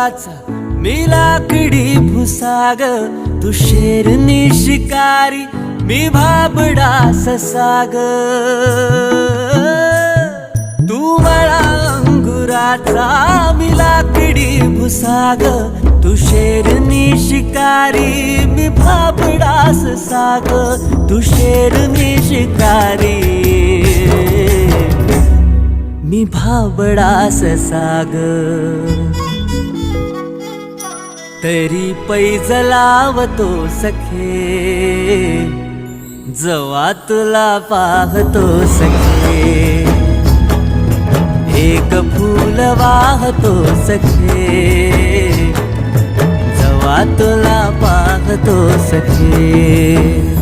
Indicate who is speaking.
Speaker 1: अंगुराचा मी लाकडी भुसाग, तू शेरनी शिकारी मी भाबडा ससाग. तू मला अंगुराचा मी लाकडी भुसाग, तू शेरनी शिकारी मी भाबडा ससाग. तू शेरनी शिकारी मी भाबडा ससाग. तरी पैज लावतो सखे, जवा तुला पाहतो सखे. एक फूल वाहतो सखे, जवा तुला पाहतो सखे.